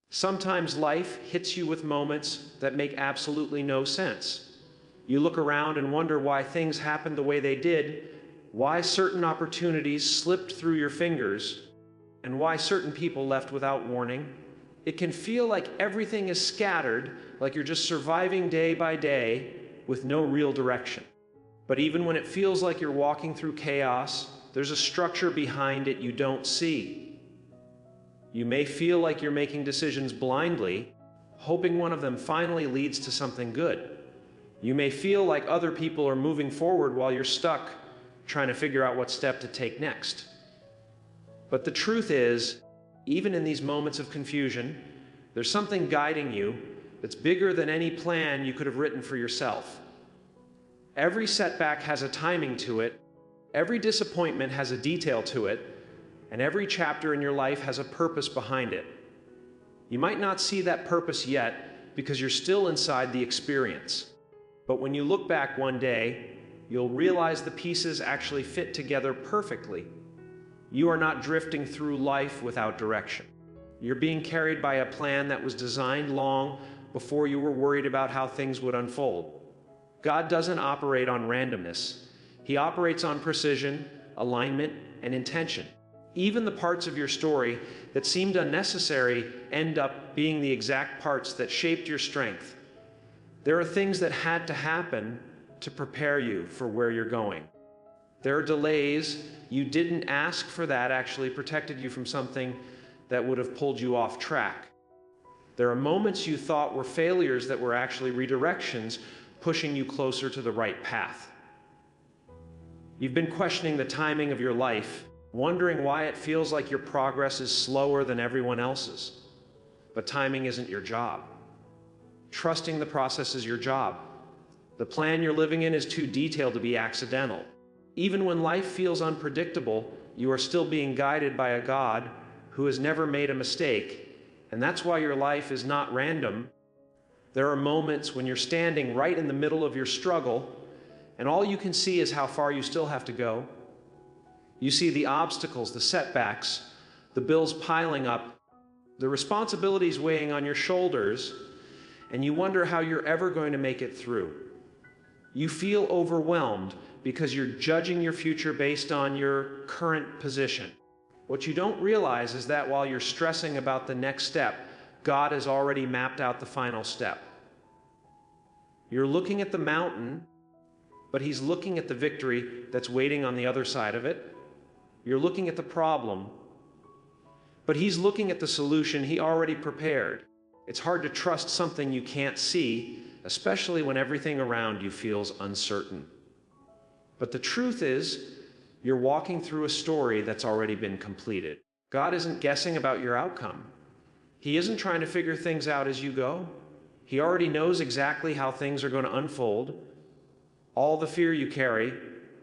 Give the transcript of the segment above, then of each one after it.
Sometimes life hits you with moments that make absolutely no sense. You look around and wonder why things happened the way they did, why certain opportunities slipped through your fingers, and why certain people left without warning. It can feel like everything is scattered, like you're just surviving day by day with no real direction. But even when it feels like you're walking through chaos, there's a structure behind it you don't see. You may feel like you're making decisions blindly, hoping one of them finally leads to something good. You may feel like other people are moving forward while you're stuck, trying to figure out what step to take next. But the truth is, even in these moments of confusion, there's something guiding you that's bigger than any plan you could have written for yourself. Every setback has a timing to it, every disappointment has a detail to it, and every chapter in your life has a purpose behind it. You might not see that purpose yet because you're still inside the experience. But when you look back one day, you'll realize the pieces actually fit together perfectly. You are not drifting through life without direction. You're being carried by a plan that was designed long before you were worried about how things would unfold. God doesn't operate on randomness. He operates on precision, alignment, and intention. Even the parts of your story that seemed unnecessary end up being the exact parts that shaped your strength. There are things that had to happen to prepare you for where you're going. There are delays you didn't ask for that actually protected you from something that would have pulled you off track. There are moments you thought were failures that were actually redirections, pushing you closer to the right path. You've been questioning the timing of your life, wondering why it feels like your progress is slower than everyone else's. But timing isn't your job. Trusting the process is your job. The plan you're living in is too detailed to be accidental. Even when life feels unpredictable, you are still being guided by a God who has never made a mistake, and that's why your life is not random. There are moments when you're standing right in the middle of your struggle, and all you can see is how far you still have to go. You see the obstacles, the setbacks, the bills piling up, the responsibilities weighing on your shoulders, and you wonder how you're ever going to make it through. You feel overwhelmed because you're judging your future based on your current position. What you don't realize is that while you're stressing about the next step, God has already mapped out the final step. You're looking at the mountain, but He's looking at the victory that's waiting on the other side of it. You're looking at the problem, but He's looking at the solution He already prepared. It's hard to trust something you can't see, especially when everything around you feels uncertain. But the truth is, you're walking through a story that's already been completed. God isn't guessing about your outcome. He isn't trying to figure things out as you go. He already knows exactly how things are going to unfold. All the fear you carry,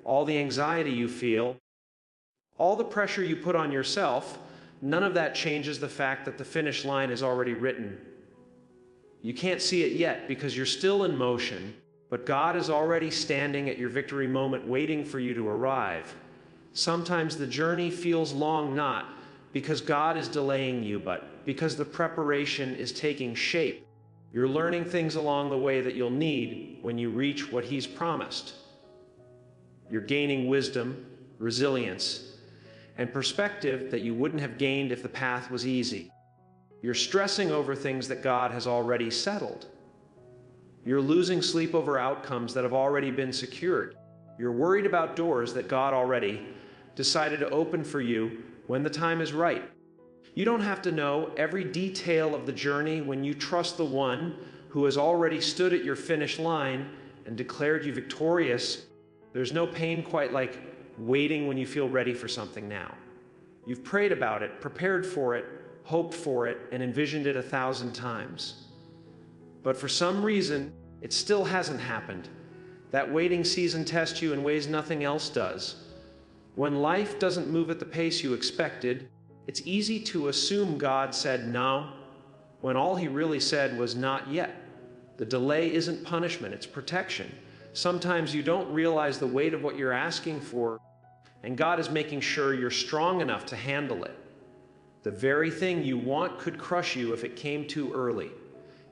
all the anxiety you feel, all the pressure you put on yourself, none of that changes the fact that the finish line is already written. You can't see it yet because you're still in motion, but God is already standing at your victory moment waiting for you to arrive. Sometimes the journey feels long not because God is delaying you, but because the preparation is taking shape. You're learning things along the way that you'll need when you reach what He's promised. You're gaining wisdom, resilience, and perspective that you wouldn't have gained if the path was easy. You're stressing over things that God has already settled. You're losing sleep over outcomes that have already been secured. You're worried about doors that God already decided to open for you when the time is right. You don't have to know every detail of the journey when you trust the one who has already stood at your finish line and declared you victorious. There's no pain quite like waiting when you feel ready for something now. You've prayed about it, prepared for it, hoped for it, and envisioned it 1,000 times. But for some reason, it still hasn't happened. That waiting season tests you in ways nothing else does. When life doesn't move at the pace you expected, it's easy to assume God said no, when all He really said was not yet. The delay isn't punishment, it's protection. Sometimes you don't realize the weight of what you're asking for, and God is making sure you're strong enough to handle it. The very thing you want could crush you if it came too early.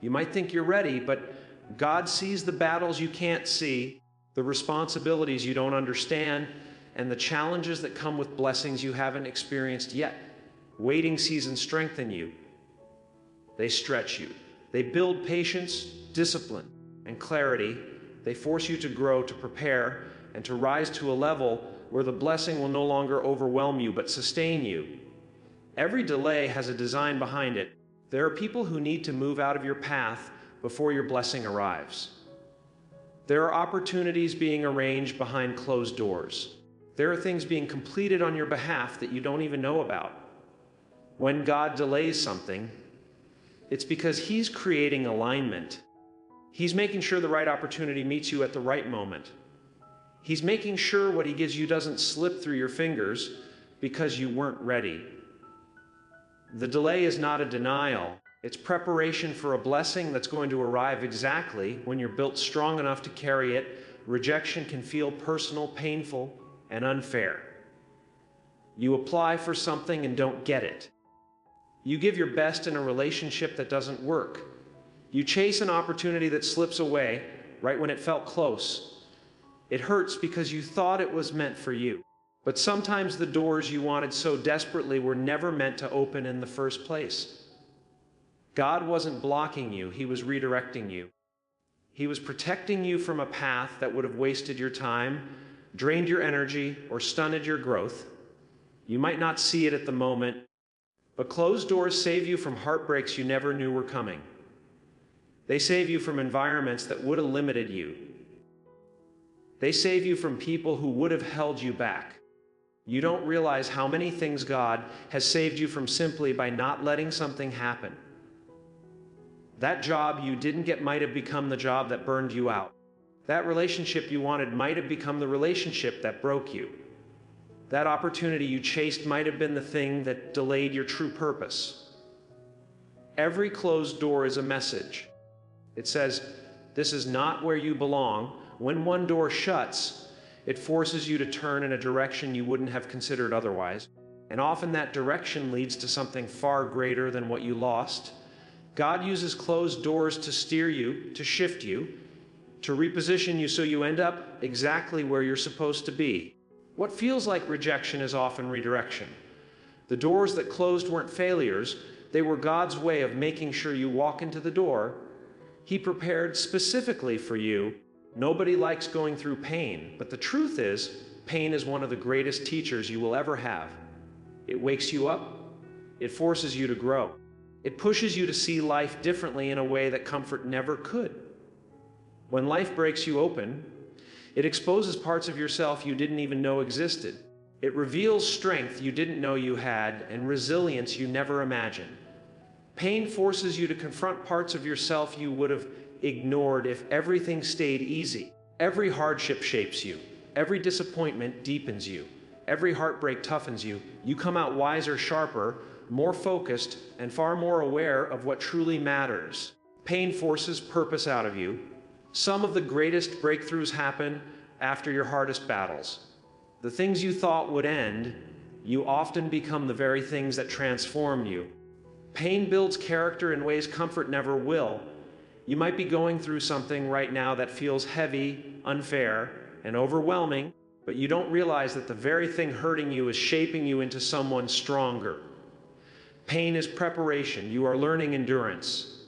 You might think you're ready, but God sees the battles you can't see, the responsibilities you don't understand, and the challenges that come with blessings you haven't experienced yet. Waiting seasons strengthen you. They stretch you. They build patience, discipline, and clarity. They force you to grow, to prepare, and to rise to a level where the blessing will no longer overwhelm you, but sustain you. Every delay has a design behind it. There are people who need to move out of your path before your blessing arrives. There are opportunities being arranged behind closed doors. There are things being completed on your behalf that you don't even know about. When God delays something, it's because He's creating alignment. He's making sure the right opportunity meets you at the right moment. He's making sure what He gives you doesn't slip through your fingers because you weren't ready. The delay is not a denial. It's preparation for a blessing that's going to arrive exactly when you're built strong enough to carry it. Rejection can feel personal, painful, and unfair. You apply for something and don't get it. You give your best in a relationship that doesn't work. You chase an opportunity that slips away right when it felt close. It hurts because you thought it was meant for you. But sometimes the doors you wanted so desperately were never meant to open in the first place. God wasn't blocking you, He was redirecting you. He was protecting you from a path that would have wasted your time, drained your energy, or stunted your growth. You might not see it at the moment, but closed doors save you from heartbreaks you never knew were coming. They save you from environments that would have limited you. They save you from people who would have held you back. You don't realize how many things God has saved you from simply by not letting something happen. That job you didn't get might have become the job that burned you out. That relationship you wanted might have become the relationship that broke you. That opportunity you chased might have been the thing that delayed your true purpose. Every closed door is a message. It says, this is not where you belong. When one door shuts, it forces you to turn in a direction you wouldn't have considered otherwise. And often that direction leads to something far greater than what you lost. God uses closed doors to steer you, to shift you, to reposition you so you end up exactly where you're supposed to be. What feels like rejection is often redirection. The doors that closed weren't failures. They were God's way of making sure you walk into the door He prepared specifically for you. Nobody likes going through pain, but the truth is, pain is one of the greatest teachers you will ever have. It wakes you up. It forces you to grow. It pushes you to see life differently in a way that comfort never could. When life breaks you open, it exposes parts of yourself you didn't even know existed. It reveals strength you didn't know you had and resilience you never imagined. Pain forces you to confront parts of yourself you would have ignored if everything stayed easy. Every hardship shapes you. Every disappointment deepens you. Every heartbreak toughens you. You come out wiser, sharper, more focused, and far more aware of what truly matters. Pain forces purpose out of you. Some of the greatest breakthroughs happen after your hardest battles. The things you thought would end, you often become the very things that transform you. Pain builds character in ways comfort never will. You might be going through something right now that feels heavy, unfair, and overwhelming, but you don't realize that the very thing hurting you is shaping you into someone stronger. Pain is preparation. You are learning endurance.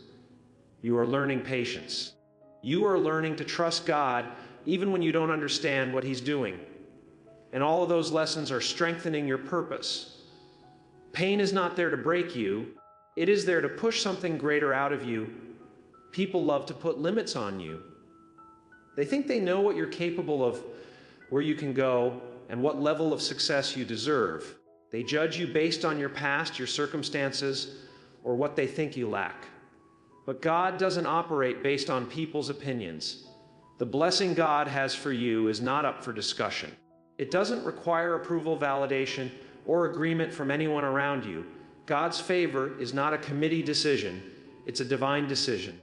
You are learning patience. You are learning to trust God even when you don't understand what He's doing. And all of those lessons are strengthening your purpose. Pain is not there to break you. It is there to push something greater out of you. People love to put limits on you. They think they know what you're capable of, where you can go, and what level of success you deserve. They judge you based on your past, your circumstances, or what they think you lack. But God doesn't operate based on people's opinions. The blessing God has for you is not up for discussion. It doesn't require approval, validation, or agreement from anyone around you. God's favor is not a committee decision. It's a divine decision.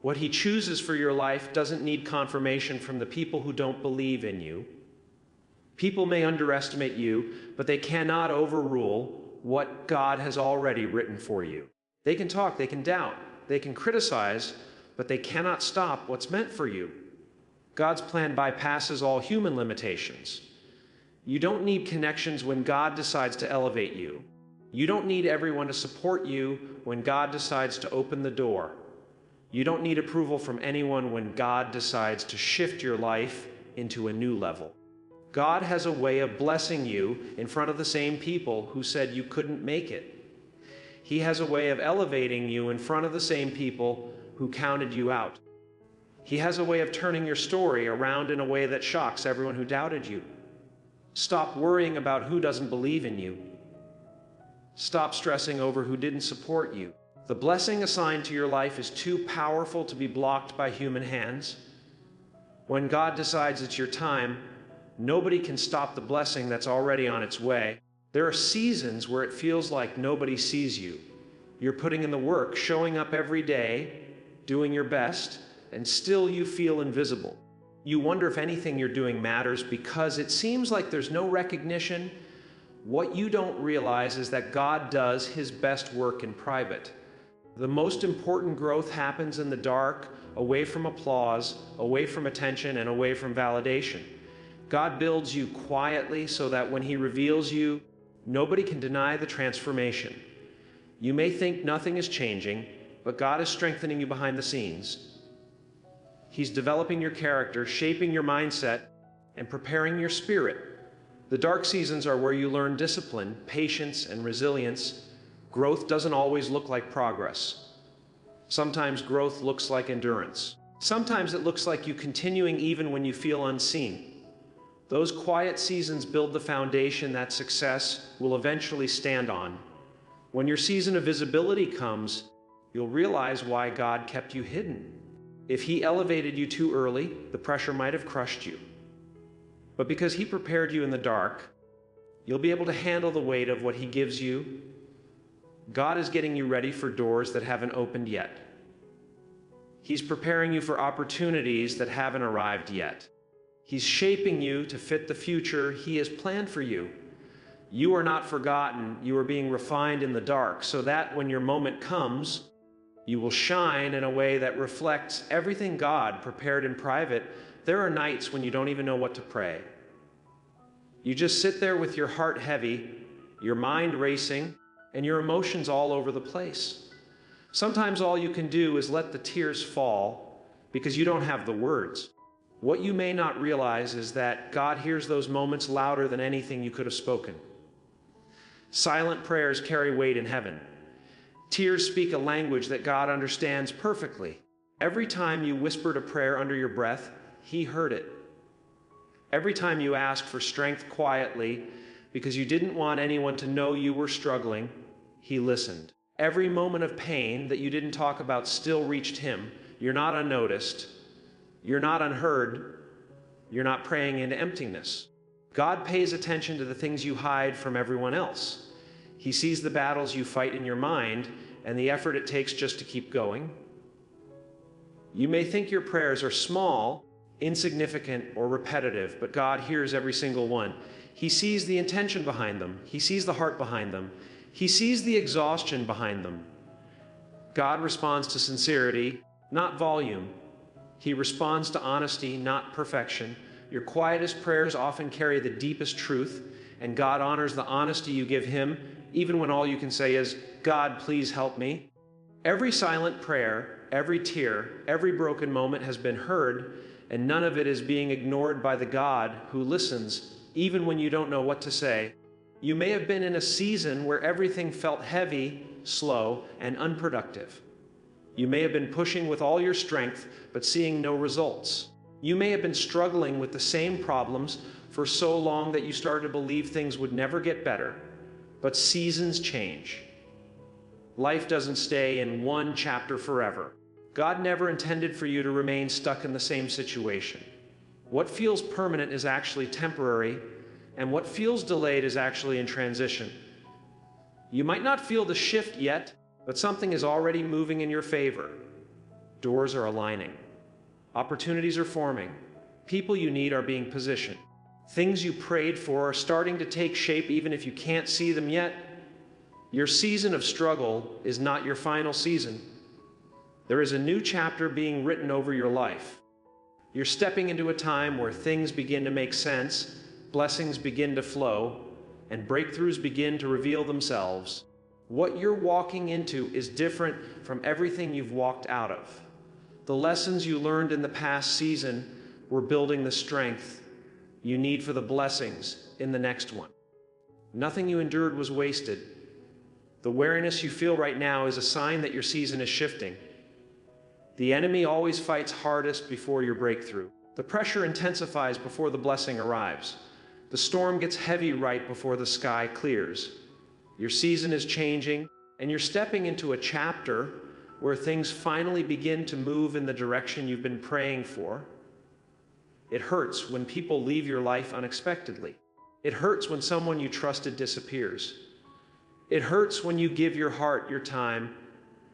What He chooses for your life doesn't need confirmation from the people who don't believe in you. People may underestimate you, but they cannot overrule what God has already written for you. They can talk, they can doubt, they can criticize, but they cannot stop what's meant for you. God's plan bypasses all human limitations. You don't need connections when God decides to elevate you. You don't need everyone to support you when God decides to open the door. You don't need approval from anyone when God decides to shift your life into a new level. God has a way of blessing you in front of the same people who said you couldn't make it. He has a way of elevating you in front of the same people who counted you out. He has a way of turning your story around in a way that shocks everyone who doubted you. Stop worrying about who doesn't believe in you. Stop stressing over who didn't support you. The blessing assigned to your life is too powerful to be blocked by human hands. When God decides it's your time, nobody can stop the blessing that's already on its way. There are seasons where it feels like nobody sees you. You're putting in the work, showing up every day, doing your best, and still you feel invisible. You wonder if anything you're doing matters because it seems like there's no recognition. What you don't realize is that God does His best work in private. The most important growth happens in the dark, away from applause, away from attention, and away from validation. God builds you quietly so that when He reveals you, nobody can deny the transformation. You may think nothing is changing, but God is strengthening you behind the scenes. He's developing your character, shaping your mindset, and preparing your spirit. The dark seasons are where you learn discipline, patience, and resilience. Growth doesn't always look like progress. Sometimes growth looks like endurance. Sometimes it looks like you continuing even when you feel unseen. Those quiet seasons build the foundation that success will eventually stand on. When your season of visibility comes, you'll realize why God kept you hidden. If He elevated you too early, the pressure might have crushed you. But because He prepared you in the dark, you'll be able to handle the weight of what He gives you. God is getting you ready for doors that haven't opened yet. He's preparing you for opportunities that haven't arrived yet. He's shaping you to fit the future He has planned for you. You are not forgotten. You are being refined in the dark so that when your moment comes, you will shine in a way that reflects everything God prepared in private. There are nights when you don't even know what to pray. You just sit there with your heart heavy, your mind racing, and your emotions all over the place. Sometimes all you can do is let the tears fall because you don't have the words. What you may not realize is that God hears those moments louder than anything you could have spoken. Silent prayers carry weight in heaven. Tears speak a language that God understands perfectly. Every time you whispered a prayer under your breath, He heard it. Every time you asked for strength quietly because you didn't want anyone to know you were struggling, He listened. Every moment of pain that you didn't talk about still reached Him. You're not unnoticed. You're not unheard. You're not praying into emptiness. God pays attention to the things you hide from everyone else. He sees the battles you fight in your mind and the effort it takes just to keep going. You may think your prayers are small, insignificant, or repetitive, but God hears every single one. He sees the intention behind them. He sees the heart behind them. He sees the exhaustion behind them. God responds to sincerity, not volume. He responds to honesty, not perfection. Your quietest prayers often carry the deepest truth, and God honors the honesty you give Him, even when all you can say is, God, please help me. Every silent prayer, every tear, every broken moment has been heard, and none of it is being ignored by the God who listens, even when you don't know what to say. You may have been in a season where everything felt heavy, slow, and unproductive. You may have been pushing with all your strength, but seeing no results. You may have been struggling with the same problems for so long that you started to believe things would never get better. But seasons change. Life doesn't stay in one chapter forever. God never intended for you to remain stuck in the same situation. What feels permanent is actually temporary, and what feels delayed is actually in transition. You might not feel the shift yet, but something is already moving in your favor. Doors are aligning. Opportunities are forming. People you need are being positioned. Things you prayed for are starting to take shape even if you can't see them yet. Your season of struggle is not your final season. There is a new chapter being written over your life. You're stepping into a time where things begin to make sense, blessings begin to flow, and breakthroughs begin to reveal themselves. What you're walking into is different from everything you've walked out of. The lessons you learned in the past season were building the strength you need for the blessings in the next one. Nothing you endured was wasted. The wariness you feel right now is a sign that your season is shifting. The enemy always fights hardest before your breakthrough. The pressure intensifies before the blessing arrives. The storm gets heavy right before the sky clears. Your season is changing, and you're stepping into a chapter where things finally begin to move in the direction you've been praying for. It hurts when people leave your life unexpectedly. It hurts when someone you trusted disappears. It hurts when you give your heart, your time,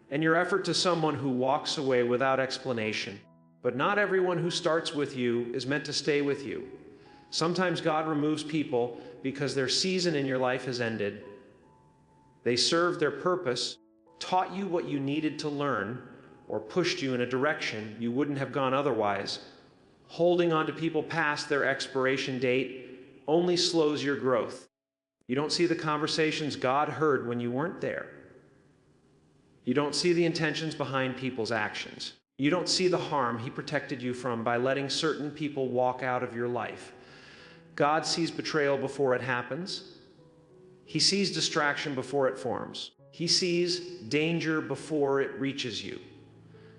and your effort to someone who walks away without explanation. But not everyone who starts with you is meant to stay with you. Sometimes God removes people because their season in your life has ended. They served their purpose, taught you what you needed to learn, or pushed you in a direction you wouldn't have gone otherwise. Holding on to people past their expiration date only slows your growth. You don't see the conversations God heard when you weren't there. You don't see the intentions behind people's actions. You don't see the harm He protected you from by letting certain people walk out of your life. God sees betrayal before it happens. He sees distraction before it forms. He sees danger before it reaches you.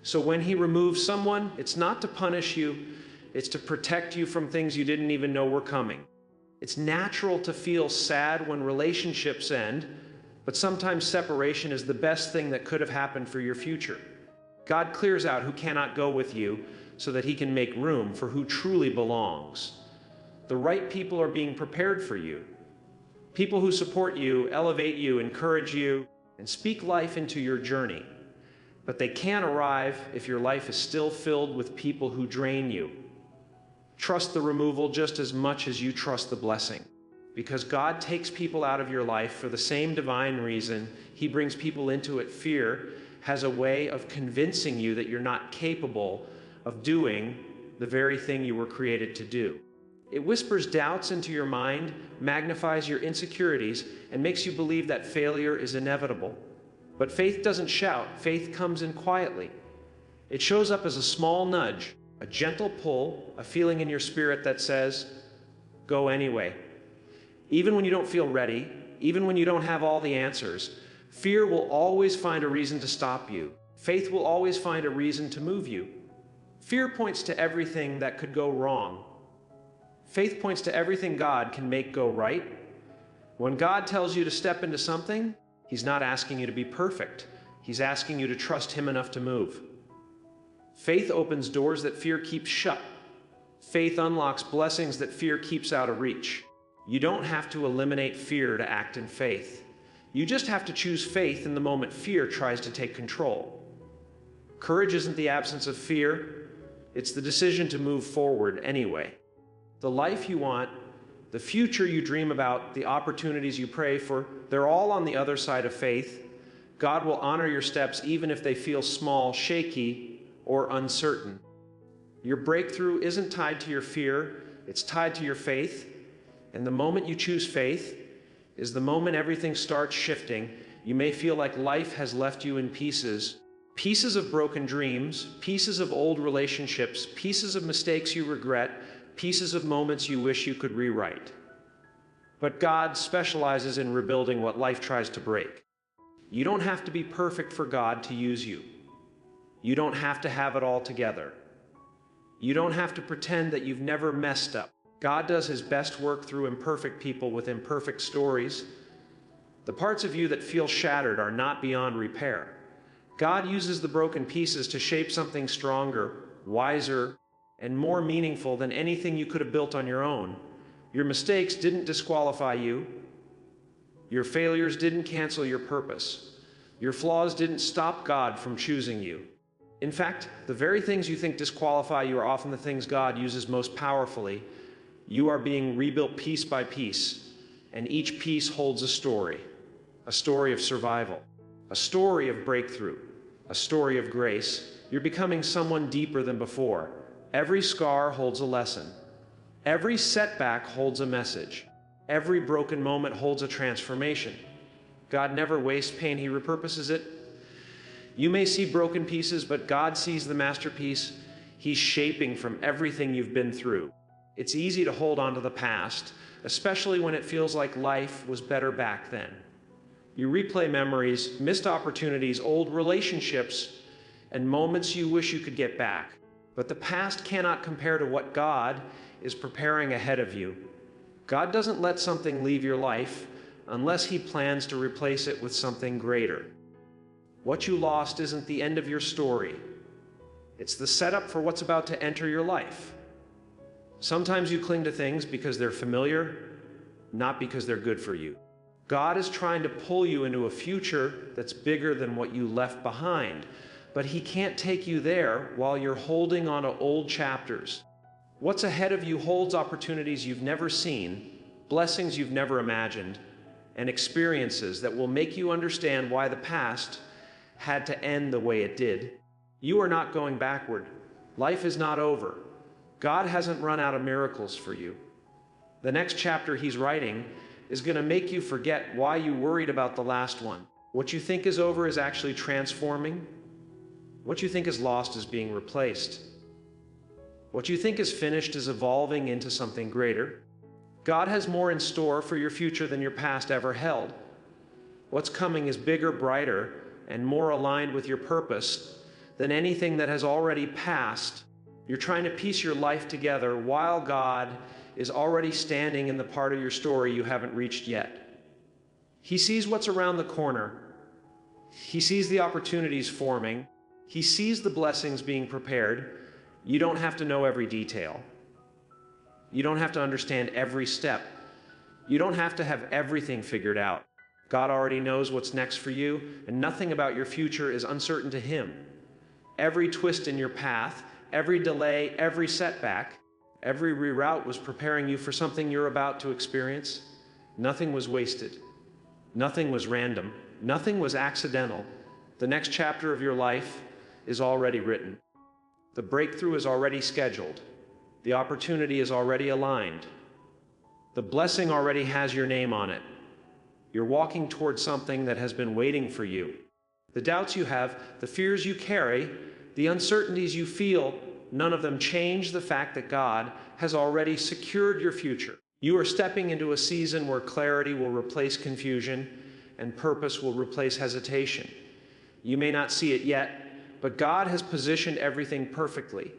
So when He removes someone, it's not to punish you, it's to protect you from things you didn't even know were coming. It's natural to feel sad when relationships end, but sometimes separation is the best thing that could have happened for your future. God clears out who cannot go with you so that He can make room for who truly belongs. The right people are being prepared for you. People who support you, elevate you, encourage you, and speak life into your journey. But they can't arrive if your life is still filled with people who drain you. Trust the removal just as much as you trust the blessing. Because God takes people out of your life for the same divine reason He brings people into it. Fear has a way of convincing you that you're not capable of doing the very thing you were created to do. It whispers doubts into your mind, magnifies your insecurities, and makes you believe that failure is inevitable. But faith doesn't shout. Faith comes in quietly. It shows up as a small nudge, a gentle pull, a feeling in your spirit that says, go anyway. Even when you don't feel ready, even when you don't have all the answers, fear will always find a reason to stop you. Faith will always find a reason to move you. Fear points to everything that could go wrong. Faith points to everything God can make go right. When God tells you to step into something, He's not asking you to be perfect. He's asking you to trust Him enough to move. Faith opens doors that fear keeps shut. Faith unlocks blessings that fear keeps out of reach. You don't have to eliminate fear to act in faith. You just have to choose faith in the moment fear tries to take control. Courage isn't the absence of fear. It's the decision to move forward anyway. The life you want, the future you dream about, the opportunities you pray for, they're all on the other side of faith. God will honor your steps even if they feel small, shaky, or uncertain. Your breakthrough isn't tied to your fear, it's tied to your faith. And the moment you choose faith is the moment everything starts shifting. You may feel like life has left you in pieces. Pieces of broken dreams, pieces of old relationships, pieces of mistakes you regret, pieces of moments you wish you could rewrite. But God specializes in rebuilding what life tries to break. You don't have to be perfect for God to use you. You don't have to have it all together. You don't have to pretend that you've never messed up. God does His best work through imperfect people with imperfect stories. The parts of you that feel shattered are not beyond repair. God uses the broken pieces to shape something stronger, wiser, and more meaningful than anything you could have built on your own. Your mistakes didn't disqualify you. Your failures didn't cancel your purpose. Your flaws didn't stop God from choosing you. In fact, the very things you think disqualify you are often the things God uses most powerfully. You are being rebuilt piece by piece, and each piece holds a a story of survival, a story of breakthrough, a story of grace. You're becoming someone deeper than before. Every scar holds a lesson. Every setback holds a message. Every broken moment holds a transformation. God never wastes pain, He repurposes it. You may see broken pieces, but God sees the masterpiece. He's shaping from everything you've been through. It's easy to hold on to the past, especially when it feels like life was better back then. You replay memories, missed opportunities, old relationships, and moments you wish you could get back. But the past cannot compare to what God is preparing ahead of you. God doesn't let something leave your life unless He plans to replace it with something greater. What you lost isn't the end of your story. It's the setup for what's about to enter your life. Sometimes you cling to things because they're familiar, not because they're good for you. God is trying to pull you into a future that's bigger than what you left behind, but He can't take you there while you're holding on to old chapters. What's ahead of you holds opportunities you've never seen, blessings you've never imagined, and experiences that will make you understand why the past had to end the way it did. You are not going backward. Life is not over. God hasn't run out of miracles for you. The next chapter He's writing is going to make you forget why you worried about the last one. What you think is over is actually transforming. What you think is lost is being replaced. What you think is finished is evolving into something greater. God has more in store for your future than your past ever held. What's coming is bigger, brighter, and more aligned with your purpose than anything that has already passed. You're trying to piece your life together while God is already standing in the part of your story you haven't reached yet. He sees what's around the corner. He sees the opportunities forming. He sees the blessings being prepared. You don't have to know every detail. You don't have to understand every step. You don't have to have everything figured out. God already knows what's next for you, and nothing about your future is uncertain to Him. Every twist in your path, every delay, every setback, every reroute was preparing you for something you're about to experience. Nothing was wasted. Nothing was random. Nothing was accidental. The next chapter of your life is already written. The breakthrough is already scheduled. The opportunity is already aligned. The blessing already has your name on it. You're walking towards something that has been waiting for you. The doubts you have, the fears you carry, the uncertainties you feel, none of them change the fact that God has already secured your future. You are stepping into a season where clarity will replace confusion and purpose will replace hesitation. You may not see it yet, but God has positioned everything perfectly.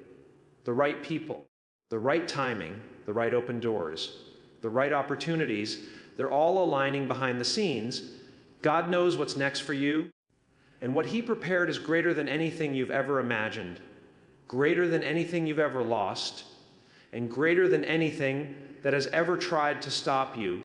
The right people, the right timing, the right open doors, the right opportunities, they're all aligning behind the scenes. God knows what's next for you, and what He prepared is greater than anything you've ever imagined, greater than anything you've ever lost, and greater than anything that has ever tried to stop you.